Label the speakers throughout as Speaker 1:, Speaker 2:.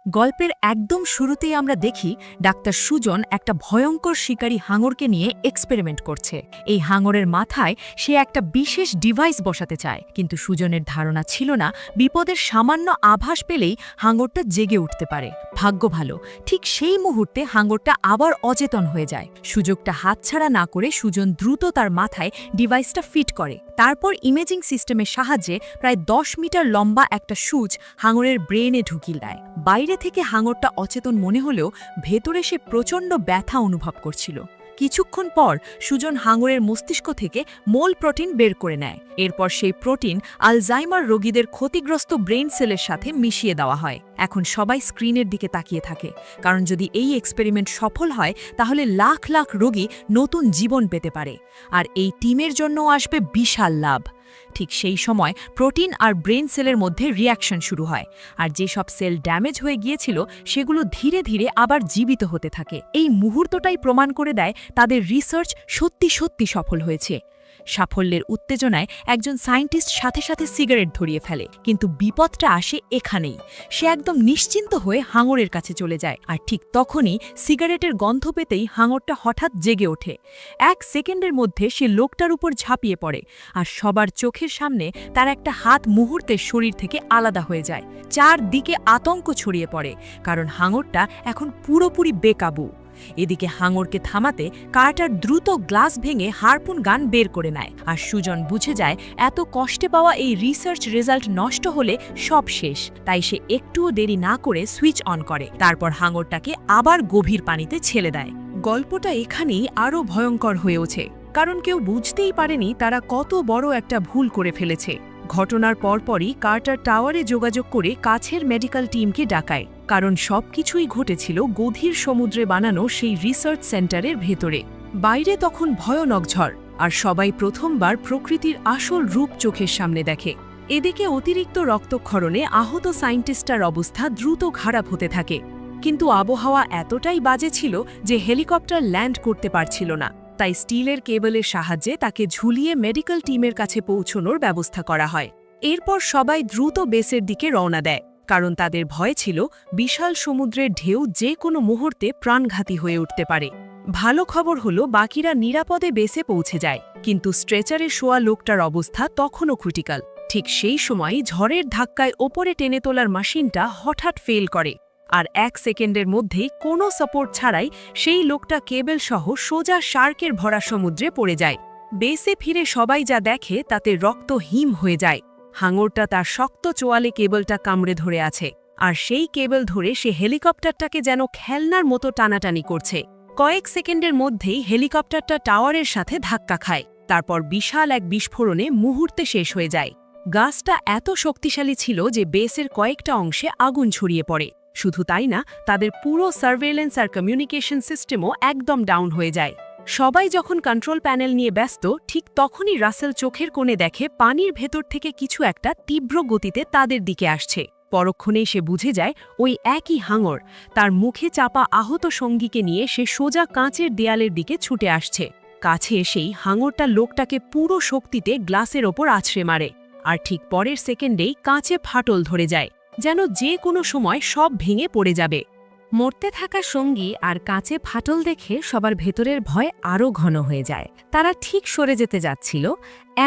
Speaker 1: গল্পের একদম শুরুতেই আমরা দেখি ডাক্তার সুজন একটা ভয়ঙ্কর শিকারী হাঙরকে নিয়ে এক্সপেরিমেন্ট করছে। এই হাঙরের মাথায় সে একটা বিশেষ ডিভাইস বসাতে চায়, কিন্তু সুজনের ধারণা ছিল না বিপদের সামান্য আভাস পেলেই হাঙরটা জেগে উঠতে পারে। ভাগ্য ভালো, ঠিক সেই মুহূর্তে হাঙরটা আবার অচেতন হয়ে যায়। সুযোগটা হাতছাড়া না করে সুজন দ্রুত তার মাথায় ডিভাইসটা ফিট করে। তারপর ইমেজিং সিস্টেমের সাহায্যে প্রায় 10 মিটার লম্বা একটা সুচ হাঙরের ব্রেনে ঢুকিয়ে দেয়। বাইরে থেকে হাঙরটা অচেতন মনে হলেও ভেতরে সে প্রচণ্ড ব্যথা অনুভব করছিল। কিছুক্ষণ পর সুজন হাঙরের মস্তিষ্ক থেকে মোল প্রোটিন বের করে নেয়। এরপর সেই প্রোটিন আলজাইমার রোগীদের ক্ষতিগ্রস্ত ব্রেন সেলের সাথে মিশিয়ে দেওয়া হয়। এখন সবাই স্ক্রিনের দিকে তাকিয়ে থাকে, কারণ যদি এই এক্সপেরিমেন্ট সফল হয় তাহলে লাখ লাখ রোগী নতুন জীবন পেতে পারে, আর এই টিমের জন্যও আসবে বিশাল লাভ। ঠিক সেই সময় প্রোটিন আর ব্রেন সেলের মধ্যে রিয়াকশন শুরু হয়, আর যেসব সেল ড্যামেজ হয়ে গিয়েছিল সেগুলো ধীরে ধীরে আবার জীবিত হতে থাকে। এই মুহূর্তটাই প্রমাণ করে দেয় তাদের রিসার্চ সত্যি সত্যি সফল হয়েছে। সাফল্যের উত্তেজনায় একজন সায়েন্টিস্ট সাথে সাথে সিগারেট ধরিয়ে ফেলে, কিন্তু বিপদটা আসে এখানেই। সে একদম নিশ্চিন্ত হয়ে হাঙরের কাছে চলে যায়, আর ঠিক তখনই সিগারেটের গন্ধ পেতেই হাঙরটা হঠাৎ জেগে ওঠে। 1 সেকেন্ডের মধ্যে সে লোকটার উপর ঝাঁপিয়ে পড়ে, আর সবার চোখের সামনে তার একটা হাত মুহূর্তে শরীর থেকে আলাদা হয়ে যায়। চারদিকে আতঙ্ক ছড়িয়ে পড়ে, কারণ হাঙরটা এখন পুরোপুরি বেকাবু। এদিকে হাঙরকে থামাতে কার্টার দ্রুত গ্লাস ভেঙে হারপুন গান বের করে নেয়, আর সুজন বুঝে যায় এত কষ্টে পাওয়া এই রিসার্চ রেজাল্ট নষ্ট হলে সব শেষ। তাই সে একটুও দেরি না করে সুইচ অন করে, তারপর হাঙরটাকে আবার গভীর পানিতে ছেড়ে দেয়। গল্পটা এখানেই আরও ভয়ঙ্কর হয়ে ওঠে, কারণ কেউ বুঝতেই পারেনি তারা কত বড় একটা ভুল করে ফেলেছে। ঘটনার পরপরই কার্টার টাওয়ারে যোগাযোগ করে কাছের মেডিকেল টিমকে ডাকায়, কারণ সবকিছুই ঘটেছিল গভীর সমুদ্রে বানানো সেই রিসার্চ সেন্টারের ভেতরে। বাইরে তখন ভয়ানক ঝড়, আর সবাই প্রথমবার প্রকৃতির আসল রূপ চোখের সামনে দেখে। এদিকে অতিরিক্ত রক্তক্ষরণে আহত সায়েন্টিস্টটার অবস্থা দ্রুত খারাপ হতে থাকে, কিন্তু আবহাওয়া এতটাই বাজে ছিল যে হেলিকপ্টার ল্যান্ড করতে পারছিল না। তাই স্টিলের কেবলের সাহায্যে তাকে ঝুলিয়ে মেডিকেল টিমের কাছে পৌঁছানোর ব্যবস্থা করা হয়। এরপর সবাই দ্রুত বেসের দিকে রওনা দেয়, কারণ তাদের ভয় ছিল বিশাল সমুদ্রের ঢেউ যে কোনো মুহূর্তে প্রাণঘাতী হয়ে উঠতে পারে। ভালো খবর হলো বাকিরা নিরাপদে বেসে পৌঁছে যায়, কিন্তু স্ট্রেচারে শোয়া লোকটার অবস্থা তখনও ক্রিটিক্যাল। ঠিক সেই সময়ই ঝড়ের ধাক্কায় ওপরে টেনে তোলার মেশিনটা হঠাৎ ফেল করে, আর 1 সেকেন্ডের মধ্যেই কোনো সাপোর্ট ছাড়াই সেই লোকটা কেবল সহ সোজা শার্কের ভরা সমুদ্রে পড়ে যায়। বেসে ফিরে সবাই যা দেখে তাতে রক্ত হিম হয়ে যায়। হাঙরটা তার শক্ত চোয়ালে কেবলটা কামড়ে ধরে আছে, আর সেই কেবল ধরে সে হেলিকপ্টারটাকে যেন খেলনার মতো টানাটানি করছে। কয়েক সেকেন্ডের মধ্যেই হেলিকপ্টারটা টাওয়ারের সাথে ধাক্কা খায়, তারপর বিশাল এক বিস্ফোরণে মুহূর্তে শেষ হয়ে যায়। গাছটা এত শক্তিশালী ছিল যে বেসের কয়েকটা অংশে আগুন ছড়িয়ে পড়ে। শুধু তাই না, তাদের পুরো সার্ভেলেন্স আর কমিউনিকেশন সিস্টেমও একদম ডাউন হয়ে যায়। সবাই যখন কন্ট্রোল প্যানেল নিয়ে ব্যস্ত, ঠিক তখনই রাসেল চোখের কোণে দেখে পানির ভেতর থেকে কিছু একটা তীব্র গতিতে তাদের দিকে আসছে। পরক্ষণেই সে বুঝে যায় ওই একই হাঙর তার মুখে চাপা আহত সঙ্গীকে নিয়ে সে সোজা কাঁচের দেয়ালের দিকে ছুটে আসছে। কাছে এসেই হাঙরটা লোকটাকে পুরো শক্তিতে গ্লাসের ওপর আছড়ে মারে, আর ঠিক পরের সেকেন্ডেই কাঁচে ফাটল ধরে যায়, যেন যে কোনো সময় সব ভেঙে পড়ে যাবে। মরতে থাকা সঙ্গী আর কাঁচে ফাটল দেখে সবার ভেতরের ভয় আরও ঘন হয়ে যায়। তারা ঠিক সরে যেতে যাচ্ছিল,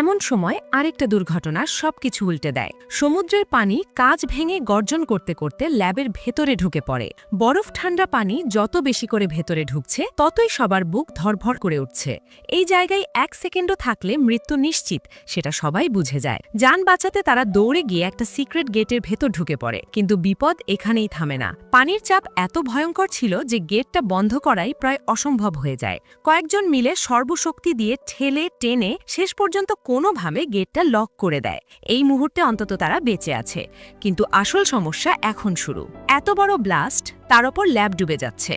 Speaker 1: এমন সময় আরেকটা দুর্ঘটনা সবকিছু উল্টে দেয়। সমুদ্রের পানি কাঁচ ভেঙে গর্জন করতে করতে ল্যাবের ভেতরে ঢুকে পড়ে। বরফ ঠান্ডা পানি যত বেশি করে ভেতরে ঢুকছে ততই সবার বুক ধরভর করে উঠছে। এই জায়গায় 1 সেকেন্ডও থাকলে মৃত্যু নিশ্চিত, সেটা সবাই বুঝে যায়। যান বাঁচাতে তারা দৌড়ে গিয়ে একটা সিক্রেট গেটের ভেতর ঢুকে পড়ে, কিন্তু বিপদ এখানেই থামে না। পানির চাপ এত ভয়ঙ্কর ছিল যে গেটটা বন্ধ করাই প্রায় অসম্ভব হয়ে যায়। কয়েকজন মিলে সর্বশক্তি দিয়ে ঠেলে টেনে শেষ পর্যন্ত কোনোভাবে গেটটা লক করে দেয়। এই মুহূর্তে অন্তত তারা বেঁচে আছে, কিন্তু আসল সমস্যা এখন শুরু। এত বড় ব্লাস্ট, তার ওপর ল্যাব ডুবে যাচ্ছে।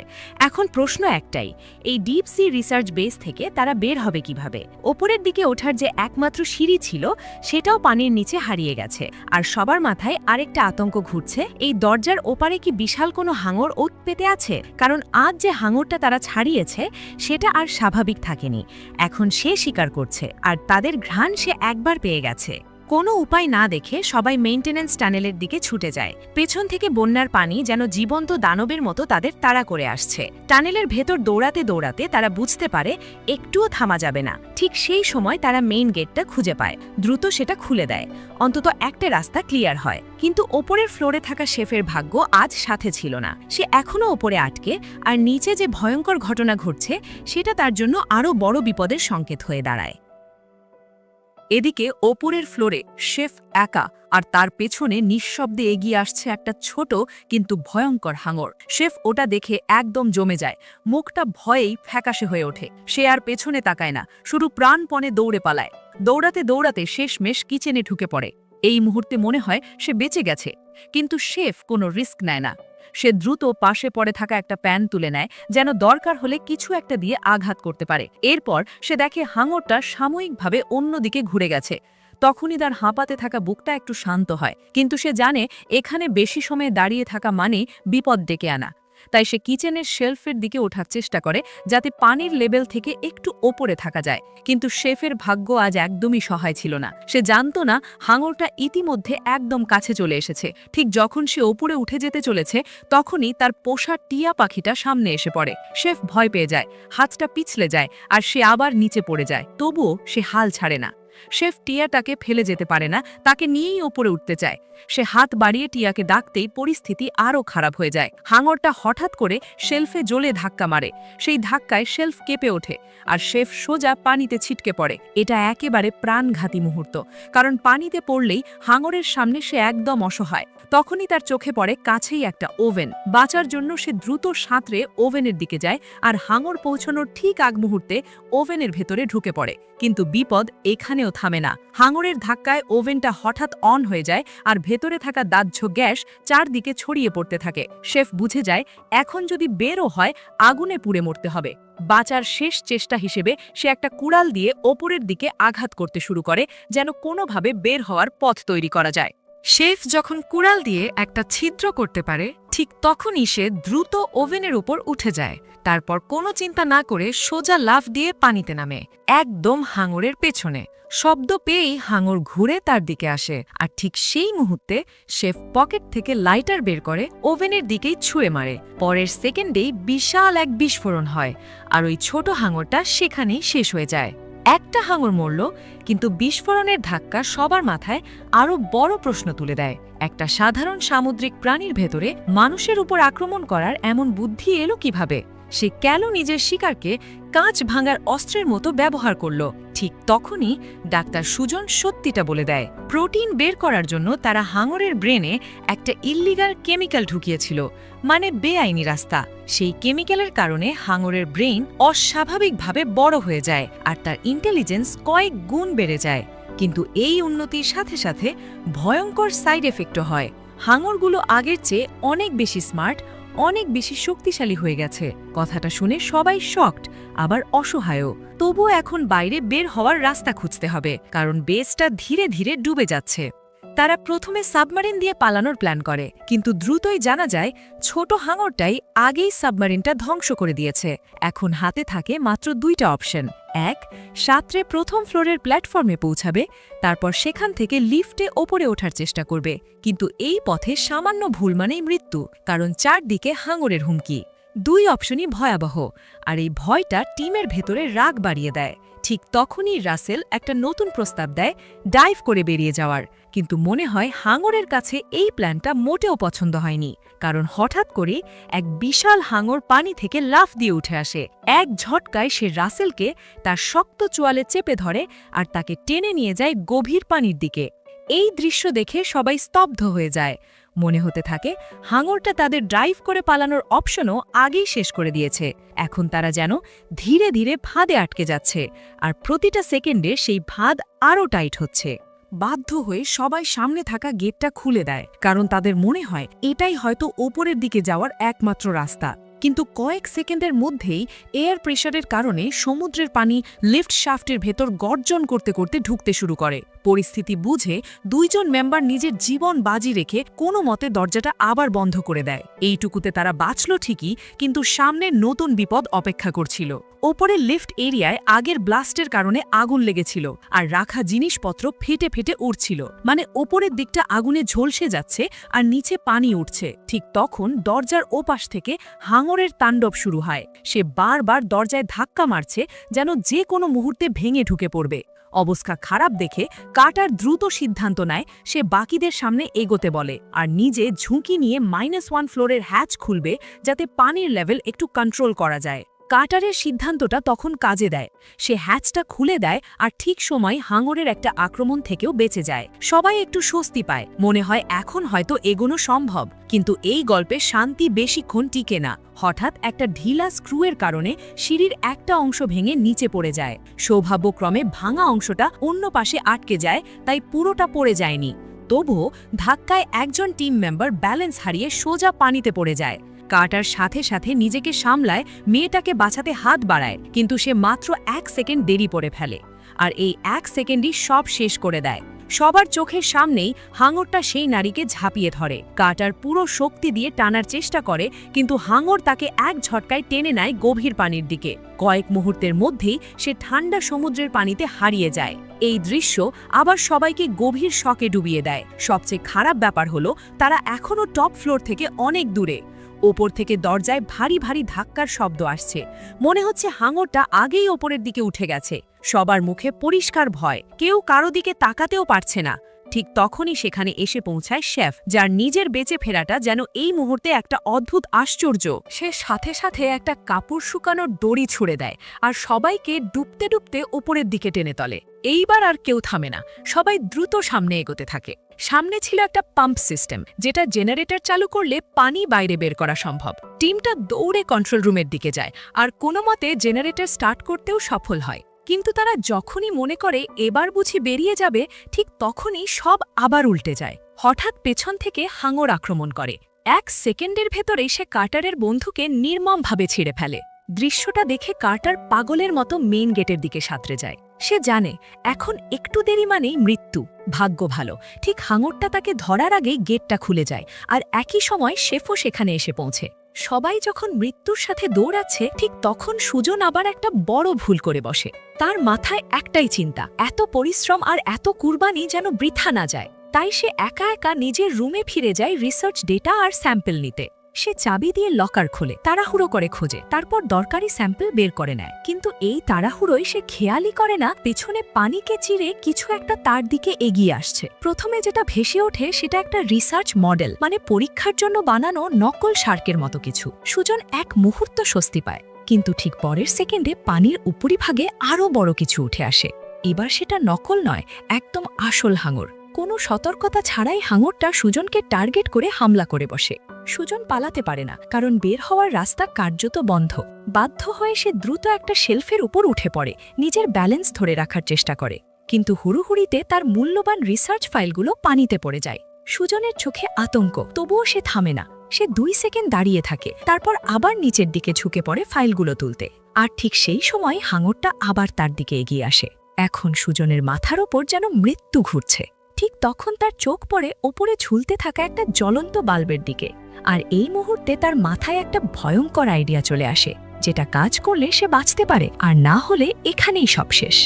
Speaker 1: এখন প্রশ্ন একটাই, এই ডিপ সি রিসার্চ বেস থেকে তারা বের হবে কিভাবে? ওপরের দিকে ওঠার যে একমাত্র সিঁড়ি ছিল সেটাও পানির নিচে হারিয়ে গেছে, আর সবার মাথায় আরেকটা আতঙ্ক ঘুরছে, এই দরজার ওপারে কি বিশাল কোনো হাঙর ওত পেতে আছে? কারণ আজ যে হাঙরটা তারা ছাড়িয়েছে সেটা আর স্বাভাবিক থাকেনি, এখন সে শিকার করছে, আর তাদের ঘ্রাণ সে একবার পেয়ে গেছে। কোনো উপায় না দেখে সবাই মেইনটেনেন্স টানেলের দিকে ছুটে যায়। পেছন থেকে বন্যার পানি যেন জীবন্ত দানবের মতো তাদের তাড়া করে আসছে। টানেলের ভেতর দৌড়াতে দৌড়াতে তারা বুঝতে পারে একটুও থামা যাবে না। ঠিক সেই সময় তারা মেইন গেটটা খুঁজে পায়। দ্রুত সেটা খুলে দেয়। অন্তত একটা রাস্তা ক্লিয়ার হয়। কিন্তু ওপরের ফ্লোরে থাকা শেফের ভাগ্য আজ সাথে ছিল না। সে এখনও ওপরে আটকে, আর নিচে যে ভয়ঙ্কর ঘটনা ঘটছে সেটা তার জন্য আরও বড় বিপদের সংকেত হয়ে দাঁড়ায়। এদিকে ওপরের ফ্লোরে শেফ একা, আর তার পেছনে নিঃশব্দে এগিয়ে আসছে একটা ছোট কিন্তু ভয়ঙ্কর হাঙর। শেফ ওটা দেখে একদম জমে যায়। মুখটা ভয়েই ফ্যাকাশে হয়ে ওঠে। সে আর পেছনে তাকায় না, শুধু প্রাণপণে দৌড়ে পালায়। দৌড়াতে দৌড়াতে শেষমেশ কিচেনে ঢুকে পড়ে। এই মুহূর্তে মনে হয় সে বেঁচে গেছে, কিন্তু শেফ কোনো রিস্ক নেয় না। সে দ্রুত পাশে পড়ে থাকা একটা প্যান তুলে নেয়, যেন দরকার হলে কিছু একটা দিয়ে আঘাত করতে পারে। এরপর সে দেখে হাঙরটা সাময়িকভাবে অন্যদিকে ঘুরে গেছে। তখনই তার হাঁপাতে থাকা বুকটা একটু শান্ত হয়, কিন্তু সে জানে এখানে বেশি সময় দাঁড়িয়ে থাকা মানে বিপদ ডেকে আনা। তাই সে কিচেনের শেলফের দিকে ওঠার চেষ্টা করে, যাতে পানির লেভেল থেকে একটু ওপরে থাকা যায়। কিন্তু শেফের ভাগ্য আজ একদমই সহায় ছিল না। সে জানতো না হাঙরটা ইতিমধ্যে একদম কাছে চলে এসেছে। ঠিক যখন সে ওপরে উঠে যেতে চলেছে, তখনই তার পোষা টিয়া পাখিটা সামনে এসে পড়ে। শেফ ভয় পেয়ে যায়, হাতটা পিছলে যায়, আর সে আবার নিচে পড়ে যায়। তবুও সে হাল ছাড়ে না। শেফ টিয়াটাকে ফেলে যেতে পারে না, তাকে নিয়েই ওপরে উঠতে চায়। সে হাত বাড়িয়ে টিয়াকে ডাকতেই পরিস্থিতি আরও খারাপ হয়ে যায়। হাঙরটা হঠাৎ করে শেলফে জ্বলে ধাক্কা মারে। সেই ধাক্কায় শেলফ কেঁপে ওঠে, আর শেফ সোজা পানিতে ছিটকে পড়ে। এটা একেবারে প্রাণঘাতী মুহূর্ত, কারণ পানিতে পড়লেই হাঙরের সামনে সে একদম অসহায়। তখনই তার চোখে পড়ে কাছেই একটা ওভেন। বাঁচার জন্য সে দ্রুত সাঁতরে ওভেনের দিকে যায়, আর হাঙর পৌঁছানোর ঠিক আগ মুহূর্তে ওভেনের ভেতরে ঢুকে পড়ে। কিন্তু বিপদ এখানেও থামে না। হাঙরের ধাক্কায় ওভেনটা হঠাৎ অন হয়ে যায়, আর ভেতরে থাকা দাহ্য গ্যাস চারদিকে ছড়িয়ে পড়তে থাকে। শেফ বুঝে যায় এখন যদি বেরও হয় আগুনে পুড়ে মরতে হবে। বাঁচার শেষ চেষ্টা হিসেবে সে একটা কুড়াল দিয়ে ওপরের দিকে আঘাত করতে শুরু করে, যেন কোনোভাবে বের হওয়ার পথ তৈরি করা যায়। শেফ যখন কুড়াল দিয়ে একটা ছিদ্র করতে পারে, ঠিক তখনই সে দ্রুত ওভেনের উপর উঠে যায়। তারপর কোনো চিন্তা না করে সোজা লাফ দিয়ে পানিতে নামে, একদম হাঙরের পেছনে। শব্দ পেয়েই হাঙর ঘুরে তার দিকে আসে, আর ঠিক সেই মুহূর্তে শেফ পকেট থেকে লাইটার বের করে ওভেনের দিকেই ছুঁড়ে মারে। পরের সেকেন্ডেই বিশাল এক বিস্ফোরণ হয়, আর ওই ছোট হাঙরটা সেখানেই শেষ হয়ে যায়। একটা হাঙর মরল, কিন্তু বিস্ফোরণের ধাক্কা সবার মাথায় আরও বড় প্রশ্ন তুলে দেয়। একটা সাধারণ সামুদ্রিক প্রাণীর ভেতরে মানুষের উপর আক্রমণ করার এমন বুদ্ধি এলো কিভাবে? সে কেন নিজের শিকারকে কাঁচ ভাঙার অস্ত্রের মতো ব্যবহার করল? ঠিক তখনই ডাক্তার সুজন সত্যিটা বলে দেয়। প্রোটিন বের করার জন্য তারা হাঙরের ব্রেনে একটা ইল্লিগাল কেমিক্যাল ঢুকিয়েছিল, মানে বেআইনি রাস্তা। সেই কেমিক্যালের কারণে হাঙরের ব্রেইন অস্বাভাবিকভাবে বড় হয়ে যায়, আর তার ইন্টেলিজেন্স কয়েক গুণ বেড়ে যায়। কিন্তু এই উন্নতির সাথে সাথে ভয়ঙ্কর সাইড এফেক্টও হয়। হাঙরগুলো আগের চেয়ে অনেক বেশি স্মার্ট, অনেক বেশি শক্তিশালী হয়ে গেছে। কথাটা শুনে সবাই শকড, আবার অসহায়ও। তবুও এখন বাইরে বের হওয়ার রাস্তা খুঁজতে হবে, কারণ বেসটা ধীরে ধীরে ডুবে যাচ্ছে। তারা প্রথমে সাবমারিন দিয়ে পালানোর প্ল্যান করে, কিন্তু দ্রুতই জানা যায় ছোট হাঙরটাই আগেই সাবমারিনটা ধ্বংস করে দিয়েছে। এখন হাতে থাকে মাত্র দুইটা অপশন। এক, সাঁতরে প্রথম ফ্লোরের প্ল্যাটফর্মে পৌঁছাবে, তারপর সেখান থেকে লিফটে ওপরে ওঠার চেষ্টা করবে। কিন্তু এই পথে সামান্য ভুল মানেই মৃত্যু, কারণ চারদিকে হাঙরের হুমকি। দুই অপশনই ভয়াবহ, আর এই ভয়টা টিমের ভেতরে রাগ বাড়িয়ে দেয়। ঠিক তখনই রাসেল একটা নতুন প্রস্তাব দেয় ডাইভ করে বেরিয়ে যাওয়ার। কিন্তু মনে হয় হাঙরের কাছে এই প্ল্যানটা মোটেও পছন্দ হয়নি, কারণ হঠাৎ করে এক বিশাল হাঙর পানি থেকে লাফ দিয়ে উঠে আসে। এক ঝটকায় সে রাসেলকে তার শক্ত চোয়ালে চেপে ধরে, আর তাকে টেনে নিয়ে যায় গভীর পানির দিকে। এই দৃশ্য দেখে সবাই স্তব্ধ হয়ে যায়। মনে হতে থাকে হাঙরটা তাদের ড্রাইভ করে পালানোর অপশনও আগেই শেষ করে দিয়েছে। এখন তারা যেন ধীরে ধীরে ফাঁদে আটকে যাচ্ছে, আর প্রতিটা সেকেন্ডে সেই ফাঁদ আরও টাইট হচ্ছে। বাধ্য হয়ে সবাই সামনে থাকা গেটটা খুলে দেয়, কারণ তাদের মনে হয় এটাই হয়তো ওপরের দিকে যাওয়ার একমাত্র রাস্তা। কিন্তু কয়েক সেকেন্ডের মধ্যেই এয়ার প্রেশারের কারণে সমুদ্রের পানি লিফট শাফটের ভেতর গর্জন করতে করতে ঢুকতে শুরু করে। পরিস্থিতি বুঝে দুইজন মেম্বার নিজের জীবন বাজি রেখে কোনো মতে দরজাটা আবার বন্ধ করে দেয়। এইটুকুতে তারা বাঁচল ঠিকই, কিন্তু সামনে নতুন বিপদ অপেক্ষা করছিল। ওপরে লিফট এরিয়ায় আগের ব্লাস্টের কারণে আগুন লেগেছিল, আর রাখা জিনিসপত্র ফেটে ফেটে উড়ছিল। মানে ওপরের দিকটা আগুনে ঝলসে যাচ্ছে আর নিচে পানি উঠছে। ঠিক তখন দরজার ওপাশ থেকে হাঙরের তাণ্ডব শুরু হয়। সে বারবার দরজায় ধাক্কা মারছে, যেন যে কোনো মুহূর্তে ভেঙে ঢুকে পড়বে। অবস্থা খারাপ দেখে কার্টার দ্রুত সিদ্ধান্ত নেয় সে বাকিদের সামনে এগোতে বলে, আর নিজে ঝুঁকি নিয়ে -1 ফ্লোরের হ্যাচ খুলবে, যাতে পানির লেভেল একটু কন্ট্রোল করা যায়। কার্টারের সিদ্ধান্তটা তখন কাজে দেয়। সে হ্যাচটা খুলে দেয়, আর ঠিক সময় হাঙরের একটা আক্রমণ থেকেও বেঁচে যায়। সবাই একটু স্বস্তি পায়, মনে হয় এখন হয়তো এগোনো সম্ভব। কিন্তু এই গল্পে শান্তি বেশিক্ষণ টিকে না। হঠাৎ একটা ঢিলা স্ক্রুয়ের কারণে সিঁড়ির একটা অংশ ভেঙে নিচে পড়ে যায়। সৌভাগ্যক্রমে ভাঙা অংশটা অন্য পাশে আটকে যায়, তাই পুরোটা পড়ে যায়নি। তবুও ধাক্কায় একজন টিম মেম্বার ব্যালেন্স হারিয়ে সোজা পানিতে পড়ে যায়। কার্টার সাথে সাথে নিজেকে সামলায়, মেয়েটাকে বাঁচাতে হাত বাড়ায়, কিন্তু সে মাত্র 1 সেকেন্ড দেরি করে ফেলে। আর এই 1 সেকেন্ডই সব শেষ করে দেয়। সবার চোখের সামনেই হাঙরটা সেই নারীকে ঝাঁপিয়ে ধরে। কার্টার পুরো শক্তি দিয়ে টানার চেষ্টা করে, কিন্তু হাঙর তাকে এক ঝটকায় টেনে নেয় গভীর পানির দিকে। কয়েক মুহূর্তের মধ্যেই সে ঠান্ডা সমুদ্রের পানিতে হারিয়ে যায়। এই দৃশ্য আবার সবাইকে গভীর শকে ডুবিয়ে দেয়। সবচেয়ে খারাপ ব্যাপার হলো, তারা এখনও টপ ফ্লোর থেকে অনেক দূরে। ওপর থেকে দরজায় ভারী ভারী ধাক্কার শব্দ আসছে। মনে হচ্ছে হাঙরটা আগেই ওপরের দিকে উঠে গেছে। সবার মুখে পরিষ্কার ভয়, কেউ কারো দিকে তাকাতেও পারছে না। ঠিক তখনই সেখানে এসে পৌঁছায় শেফ, যার নিজের বেঁচে ফেরাটা যেন এই মুহূর্তে একটা অদ্ভুত আশ্চর্য। সে সাথে সাথে একটা কাপড় শুকানোর দড়ি ছুঁড়ে দেয়, আর সবাইকে ডুবতে ডুবতে ওপরের দিকে টেনে তোলে। এইবার আর কেউ থামে না, সবাই দ্রুত সামনে এগোতে থাকে। সামনে ছিল একটা পাম্প সিস্টেম, যেটা জেনারেটর চালু করলে পানি বাইরে বের করা সম্ভব। টিমটা দৌড়ে কন্ট্রোল রুমের দিকে যায়, আর কোনো মতে জেনারেটর স্টার্ট করতেও সফল হয়। কিন্তু তারা যখনই মনে করে এবার বুঝি বেরিয়ে যাবে, ঠিক তখনই সব আবার উল্টে যায়। হঠাৎ পেছন থেকে হাঙর আক্রমণ করে। 1 সেকেন্ডের ভেতরেই সে কার্টারের বন্ধুকে নির্মমভাবে ছিঁড়ে ফেলে। দৃশ্যটা দেখে কার্টার পাগলের মতো মেইন গেটের দিকে সাঁতরে যায়। সে জানে এখন একটু দেরি মানেই মৃত্যু। ভাগ্য ভালো, ঠিক হাঙরটা তাকে ধরার আগেই গেটটা খুলে যায়, আর একই সময় শেফও সেখানে এসে পৌঁছে। সবাই যখন মৃত্যুর সাথে দৌড়াচ্ছে, ঠিক তখন সুজন আবার একটা বড় ভুল করে বসে। তার মাথায় একটাই চিন্তা, এত পরিশ্রম আর এত কুরবানি যেন বৃথা না যায়। তাই সে একা একা নিজের রুমে ফিরে যায় রিসার্চ ডেটা আর স্যাম্পল নিতে। সে চাবি দিয়ে লকার খোলে, তাড়াহুড়ো করে খোঁজে, তারপর দরকারি স্যাম্পল বের করে নেয়। কিন্তু এই তাড়াহুড়োই সে খেয়ালই করে না পেছনে পানিকে চিরে কিছু একটা তার দিকে এগিয়ে আসছে। প্রথমে যেটা ভেসে ওঠে সেটা একটা রিসার্চ মডেল, মানে পরীক্ষার জন্য বানানো নকল শার্কের মতো কিছু। সুজন এক মুহূর্ত স্বস্তি পায়, কিন্তু ঠিক পরের সেকেন্ডে পানির উপরিভাগে আরও বড় কিছু উঠে আসে। এবার সেটা নকল নয়, একদম আসল হাঙর। কোনো সতর্কতা ছাড়াই হাঙরটা সুজনকে টার্গেট করে হামলা করে বসে। সুজন পালাতে পারে না, কারণ বের হওয়ার রাস্তা কার্যত বন্ধ। বাধ্য হয়ে সে দ্রুত একটা শেলফের উপর উঠে পড়ে, নিজের ব্যালেন্স ধরে রাখার চেষ্টা করে। কিন্তু হুড়ুহুড়িতে তার মূল্যবান রিসার্চ ফাইলগুলো পানিতে পড়ে যায়। সুজনের চোখে আতঙ্ক, তবুও সে থামে না। সে 2 সেকেন্ড দাঁড়িয়ে থাকে, তারপর আবার নিচের দিকে ঝুঁকে পড়ে ফাইলগুলো তুলতে। আর ঠিক সেই সময় হাঙরটা আবার তার দিকে এগিয়ে আসে। এখন সুজনের মাথার ওপর যেন মৃত্যু ঘুরছে। ঠিক তখন তার চোখ পড়ে ওপরে ঝুলতে থাকা একটা জ্বলন্ত বাল্বের দিকে। আর এই মুহূর্তে তার মাথায় একটা ভয়ঙ্কর আইডিয়া চলে আসে, যেটা কাজ করলে সে বাঁচতে পারে, আর না হলে এখানেই সব শেষ।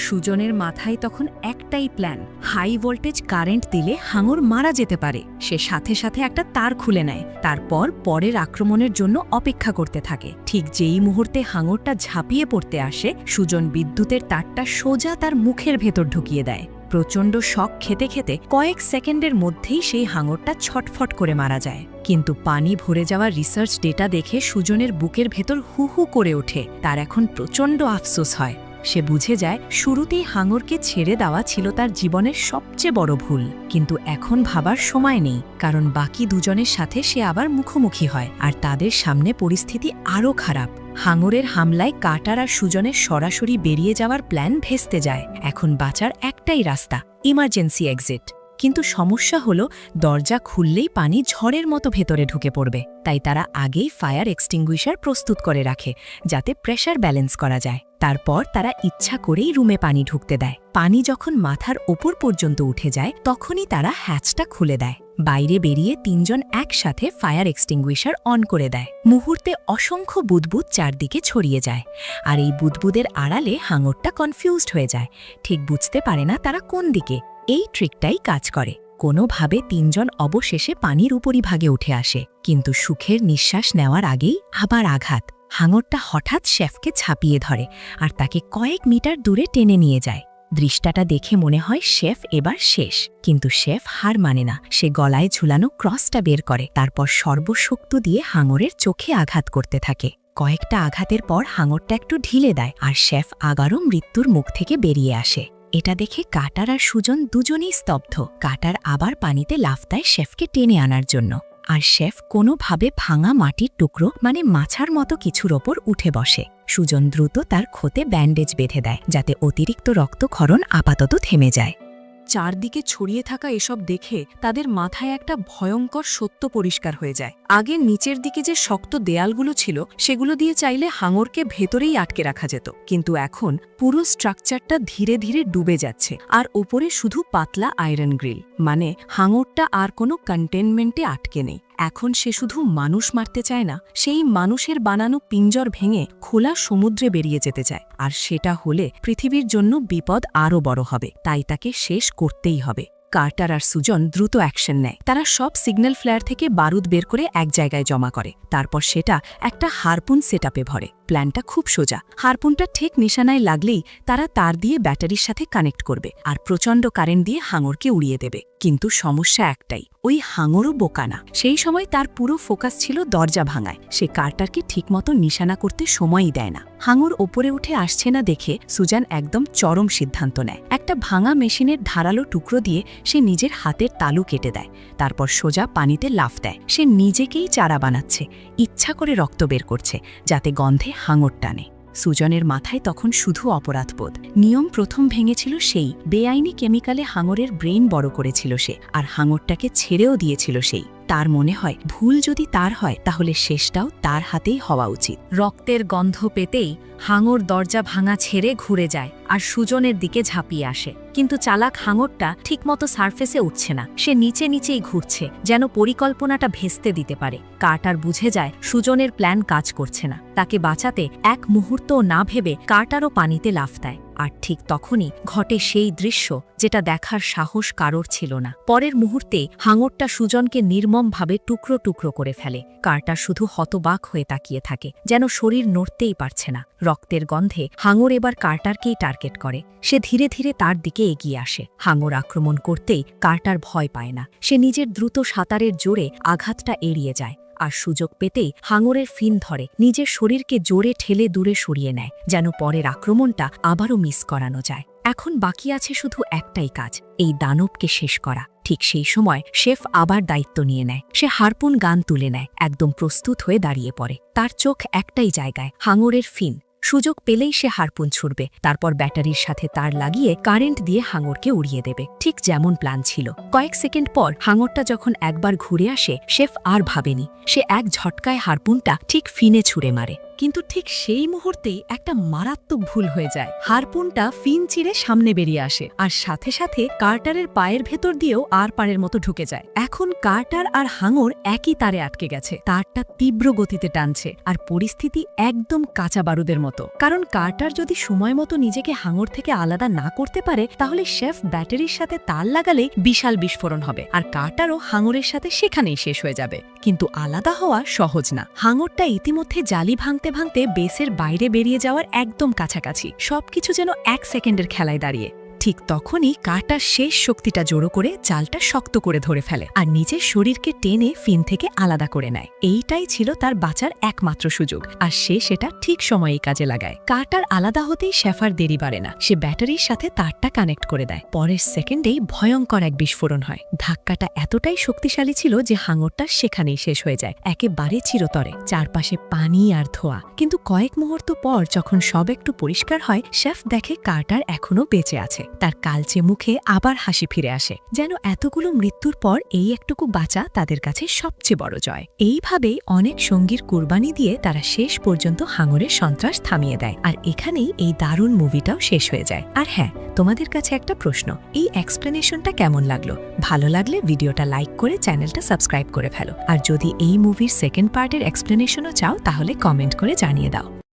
Speaker 1: সুজনের মাথায় তখন একটাই প্ল্যান, হাই ভোল্টেজ কারেন্ট দিলে হাঙর মারা যেতে পারে। সে সাথে সাথে একটা তার খুলে নেয়, তারপর পরের আক্রমণের জন্য অপেক্ষা করতে থাকে। ঠিক যেই মুহূর্তে হাঙরটা ঝাঁপিয়ে পড়তে আসে, সুজন বিদ্যুতের তারটা সোজা তার মুখের ভেতর ঢুকিয়ে দেয়। প্রচণ্ড শক খেতে খেতে কয়েক সেকেন্ডের মধ্যেই সেই হাঙরটা ছটফট করে মারা যায়। কিন্তু পানি ভরে যাওয়া রিসার্চ ডেটা দেখে সুজনের বুকের ভেতর হু হু করে ওঠে। তার এখন প্রচণ্ড আফসোস হয়। সে বুঝে যায় শুরুতেই হাঙরকে ছেড়ে দেওয়া ছিল তার জীবনের সবচেয়ে বড় ভুল। কিন্তু এখন ভাবার সময় নেই, কারণ বাকি দুজনের সাথে সে আবার মুখোমুখি হয়, আর তাদের সামনে পরিস্থিতি আরও খারাপ। হাঙরের হামলায় কার্টার আর সুজনের সরাসরি বেরিয়ে যাওয়ার প্ল্যান ভেস্তে যায়। এখন বাঁচার একটাই রাস্তা, ইমার্জেন্সি এক্সিট। কিন্তু সমস্যা হলো দরজা খুললেই পানি ঝড়ের মতো ভেতরে ঢুকে পড়বে। তাই তারা আগেই ফায়ার এক্সটিংগুইশার প্রস্তুত করে রাখে, যাতে প্রেশার ব্যালেন্স করা যায়। তারপর তারা ইচ্ছা করেই রুমে পানি ঢুকতে দেয়। পানি যখন মাথার ওপর পর্যন্ত উঠে যায় তখনই তারা হ্যাচটা খুলে দেয়। বাইরে বেরিয়ে তিনজন একসাথে ফায়ার এক্সটিংগুইশার অন করে দেয়। মুহূর্তে অসংখ্য বুদবুদ চারদিকে ছড়িয়ে যায়, আর এই বুদবুদের আড়ালে হাঙরটা কনফিউজড হয়ে যায়, ঠিক বুঝতে পারে না তারা কোন দিকে। এই ট্রিকটাই কাজ করে। কোনোভাবে তিনজন অবশেষে পানির উপরিভাগে উঠে আসে, কিন্তু সুখের নিঃশ্বাস নেওয়ার আগেই আবার আঘাত। হাঙরটা হঠাৎ শেফকে ছাপিয়ে ধরে আর তাকে কয়েক মিটার দূরে টেনে নিয়ে যায়। দৃষ্টাটা দেখে মনে হয় শেফ এবার শেষ, কিন্তু শেফ হার মানে না। সে গলায় ঝুলানো ক্রসটা বের করে, তারপর সর্বশক্তি দিয়ে হাঙরের চোখে আঘাত করতে থাকে। কয়েকটা আঘাতের পর হাঙরটা একটু ঢিলে দেয়, আর শেফ আবারও মৃত্যুর মুখ থেকে বেরিয়ে আসে। এটা দেখে কাটার আর সুজন দুজনেই স্তব্ধ। কাটার আবার পানিতে লাফ দেয় শেফকে টেনে আনার জন্য, আর শেফ কোনোভাবে ভাঙা মাটির টুকরো মাছার মতো কিছুর ওপর উঠে বসে। সুজন দ্রুত তার ক্ষতে ব্যান্ডেজ বেঁধে দেয়, যাতে অতিরিক্ত রক্তক্ষরণ আপাতত থেমে যায়। চারদিকে ছড়িয়ে থাকা এসব দেখে তাদের মাথায় একটা ভয়ঙ্কর সত্য পরিষ্কার হয়ে যায়। আগে নিচের দিকে যে শক্ত দেয়ালগুলো ছিল সেগুলো দিয়ে চাইলে হাঙরকে ভেতরেই আটকে রাখা যেত, কিন্তু এখন পুরো স্ট্রাকচারটা ধীরে ধীরে ডুবে যাচ্ছে, আর ওপরে শুধু পাতলা আয়রন গ্রিল। মানে হাঙরটা আর কোনো কন্টেনমেন্টে আটকে নেই। এখন সে শুধু মানুষ মারতে চায় না, সেই মানুষের বানানো পিঞ্জর ভেঙে খোলা সমুদ্রে বেরিয়ে যেতে চায়। আর সেটা হলে পৃথিবীর জন্য বিপদ আরও বড় হবে। তাই তাকে শেষ করতেই হবে। কার্টার আর সুজন দ্রুত অ্যাকশন নেয়। তারা সব সিগন্যাল ফ্লেয়ার থেকে বারুদ বের করে এক জায়গায় জমা করে, তারপর সেটা একটা হারপুন সেটআপে ভরে। প্ল্যানটা খুব সোজা। হারপুনটা ঠিক নিশানায় লাগলেই তারা তার দিয়ে ব্যাটারির সাথে কানেক্ট করবে, আর প্রচণ্ড কারেন্ট দিয়ে হাঙরকে উড়িয়ে দেবে। কিন্তু সমস্যা একটাই, ওই হাঙরও বোকা না। সেই সময় তার পুরো ফোকাস ছিল দরজা ভাঙায়। সে কার্টারকে ঠিকমতো নিশানা করতে সময়ই দেয় না। হাঙর ওপরে উঠে আসছে না দেখে সুজান একদম চরম সিদ্ধান্ত নেয়। একটা ভাঙা মেশিনের ধারালো টুকরো দিয়ে সে নিজের হাতের তালু কেটে দেয়, তারপর সোজা পানিতে লাফ দেয়। সে নিজেকেই চারা বানাচ্ছে, ইচ্ছা করে রক্ত বের করছে, যাতে গন্ধে হাঙর টানে। সুজনের মাথায় তখন শুধু অপরাধবোধ। নিয়ম প্রথম ভেঙেছিল সেই, বেআইনি কেমিক্যালে হাঙরের ব্রেন বড় করেছিল সে, আর হাঙরটাকে ছেড়েও দিয়েছিল সেই। তার মনে হয় ভুল যদি তার হয় তাহলে শেষটাও তার হাতেই হওয়া উচিত। রক্তের গন্ধ পেতেই হাঙর দরজা ভাঙা ছেড়ে ঘুরে যায় আর সুজনের দিকে ঝাঁপিয়ে আসে। কিন্তু চালাক হাঙরটা ঠিকমতো সারফেসে উঠছে না। সে নিচে নিচেই ঘুরছে, যেন পরিকল্পনাটা ভেস্তে দিতে পারে। কার্টার বুঝে যায় সুজনের প্ল্যান কাজ করছে না। তাকে বাঁচাতে এক মুহূর্তও না ভেবে কার্টারও পানিতে লাফ দেয়। আর ঠিক তখনই ঘটে সেই দৃশ্য যেটা দেখার সাহস কারোর ছিল না। পরের মুহূর্তে হাঙরটা সুজনকে নির্মমভাবে টুকরো টুকরো করে ফেলে। কার্টার শুধু হতবাক হয়ে তাকিয়ে থাকে, যেন শরীর নড়তেই পারছে না। রক্তের গন্ধে হাঙর এবার কার্টারকেই টার্গেট করে। সে ধীরে ধীরে তার দিকে এগিয়ে আসে। হাঙর আক্রমণ করতেই কার্টার ভয় পায় না। সে নিজের দ্রুত সাঁতারের জোরে আঘাতটা এড়িয়ে যায়, আর সুযোগ পেতেই হাঙরের ফিন ধরে নিজের শরীরকে জোরে ঠেলে দূরে সরিয়ে নেয়, যেন পরের আক্রমণটা আবারও মিস করানো যায়। এখন বাকি আছে শুধু একটাই কাজ, এই দানবকে শেষ করা। ঠিক সেই সময় শেফ আবার দায়িত্ব নিয়ে নেয়। সে হারপুন গান তুলে নেয়, একদম প্রস্তুত হয়ে দাঁড়িয়ে পড়ে। তার চোখ একটাই জায়গায়, হাঙরের ফিন। সুযোগ পেলেই সে হারপুন ছুড়বে, তারপর ব্যাটারির সাথে তার লাগিয়ে কারেন্ট দিয়ে হাঙরকে উড়িয়ে দেবে, ঠিক যেমন প্ল্যান ছিল। কয়েক সেকেন্ড পর হাঙরটা যখন একবার ঘুরে আসে, শেফ আর ভাবেনি। সে এক ঝটকায় হারপুনটা ঠিক ফিনে ছুঁড়ে মারে। কিন্তু ঠিক সেই মুহূর্তেই একটা মারাত্মক ভুল হয়ে যায়। হারপুনটা ফিন চিরে সামনে বেরিয়ে আসে, আর সাথে সাথে কার্টারের পায়ের ভেতর দিয়েও আর পারের মতো ঢুকে যায়। এখন কার্টার আর হাঙর একই তারে আটকে গেছে। তারটা তীব্র গতিতে টানছে, আর পরিস্থিতি একদম কাঁচা বারুদের মতো। কারণ কার্টার যদি সময় মতো নিজেকে হাঙর থেকে আলাদা না করতে পারে, তাহলে শেফ ব্যাটারির সাথে তার লাগালে বিশাল বিস্ফোরণ হবে, আর কার্টারও হাঙরের সাথে সেখানেই শেষ হয়ে যাবে। কিন্তু আলাদা হওয়া সহজ না। হাঙরটা ইতিমধ্যে জালি ভাঙতে ভাঙতে বেসের বাইরে বেরিয়ে যাওয়ার একদম কাছাকাছি। সবকিছু যেন এক সেকেন্ডের খেলায় দাঁড়িয়ে। ঠিক তখনই কার্টার শেষ শক্তিটা জড়ো করে জালটা শক্ত করে ধরে ফেলে, আর নিজের শরীরকে টেনে ফিন থেকে আলাদা করে নেয়। এইটাই ছিল তার বাঁচার একমাত্র সুযোগ, আর সে সেটা ঠিক সময়েই কাজে লাগায়। কার্টার আলাদা হতেই শেফার দেরি বাড়ে না। সে ব্যাটারির সাথে তারটা কানেক্ট করে দেয়। পরের সেকেন্ডেই ভয়ঙ্কর এক বিস্ফোরণ হয়। ধাক্কাটা এতটাই শক্তিশালী ছিল যে হাঙরটা সেখানেই শেষ হয়ে যায়, একেবারে চিরতরে। চারপাশে পানি আর ধোঁয়া। কিন্তু কয়েক মুহূর্ত পর যখন সব একটু পরিষ্কার হয়, শেফ দেখে কার্টার এখনো বেঁচে আছে। তার কালচে মুখে আবার হাসি ফিরে আসে, যেন এতগুলো মৃত্যুর পর এই একটুকু বাঁচা তাদের কাছে সবচেয়ে বড় জয়। এইভাবেই অনেক সঙ্গীর কুরবানি দিয়ে তারা শেষ পর্যন্ত হাঙরের সন্ত্রাস থামিয়ে দেয়। আর এখানেই এই দারুণ মুভিটাও শেষ হয়ে যায়। আর হ্যাঁ, তোমাদের কাছে একটা প্রশ্ন, এই এক্সপ্লেনেশনটা কেমন লাগলো? ভালো লাগলে ভিডিওটা লাইক করে চ্যানেলটা সাবস্ক্রাইব করে ফেলো। আর যদি এই মুভির সেকেন্ড পার্টের এক্সপ্লেনেশনও চাও তাহলে কমেন্ট করে জানিয়ে দাও।